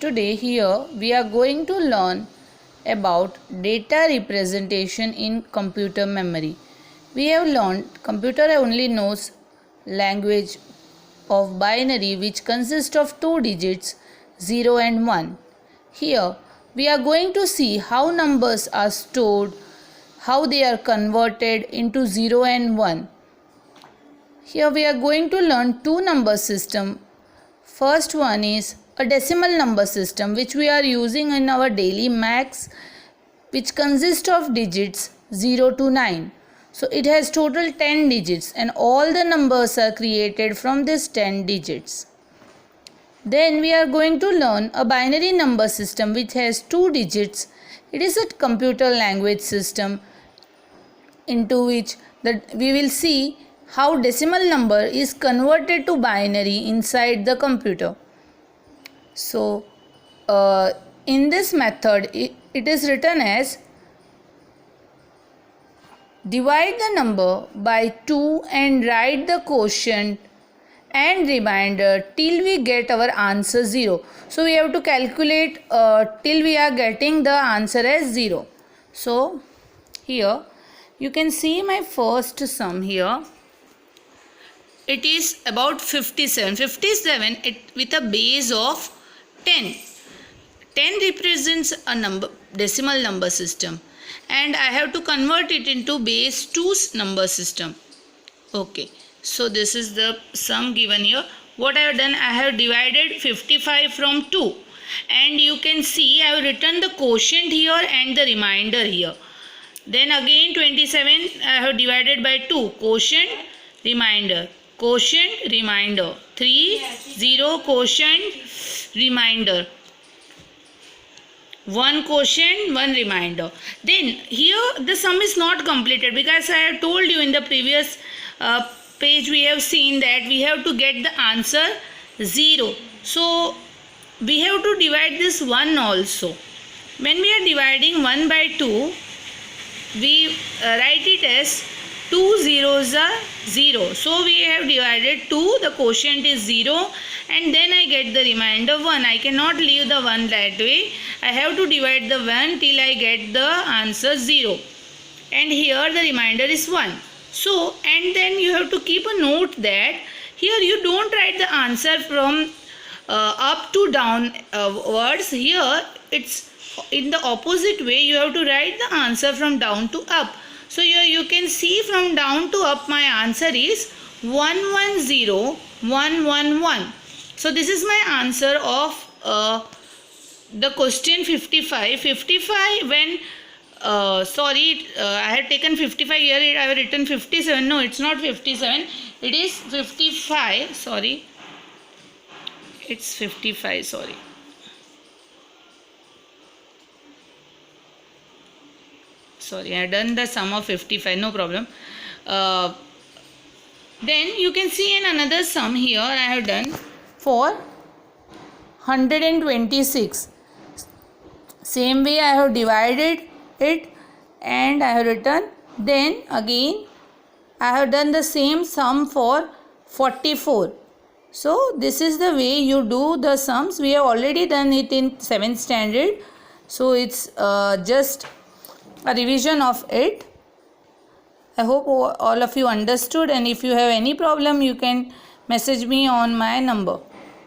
Today here we are going to learn about data representation in computer memory. We have learned computer only knows language of binary which consists of two digits 0 and 1. Here we are going to see how numbers are stored, how they are converted into 0 and 1. Here we are going to learn two number system. First one is a decimal number system which we are using in our daily maths, which consists of digits 0 to 9. So it has total 10 digits and all the numbers are created from these 10 digits. Then we are going to learn a binary number system which has two digits. It is a computer language system into which we will see how decimal number is converted to binary inside the computer. So in this method it is written as divide the number by 2 and write the quotient and remainder till we get our answer 0. So we have to calculate till we are getting the answer as 0. So here you can see my first sum here. It is about 57. 57 with a base of 10. 10 represents a decimal number system and I have to convert it into base 2 number system. Okay, so this is the sum given here. What I have done, I have divided 55 from 2 and you can see I have written the quotient here and the remainder here. Then again 27 I have divided by 2, quotient, remainder. Quotient, remainder. 3, 0, quotient, remainder. 1 quotient, 1 remainder. Then here the sum is not completed because I have told you in the previous page we have seen that we have to get the answer 0. So we have to divide this 1 also. When we are dividing 1 by 2, we write it as 2 zeros are 0. So we have divided 2, the quotient is 0 and then I get the remainder 1. I cannot leave the 1 that way. I have to divide the 1 till I get the answer 0. And here the remainder is 1. So and then you have to keep a note that here you don't write the answer from up to down words. Here it's in the opposite way. You have to write the answer from down to up. So here you can see from down to up my answer is 110 111. So this is my answer of the question 55. 55 when I had taken 55 here, I have written 57. No, it's not 57. It is 55. Sorry. It's 55. Sorry. Sorry, I have done the sum of 55, no problem. Then you can see in another sum here I have done for 126. Same way I have divided it and I have written. Then again I have done the same sum for 44. So this is the way you do the sums. We have already done it in 7th standard. So it's just a revision of it. I hope all of you understood, and if you have any problem you can message me on my number.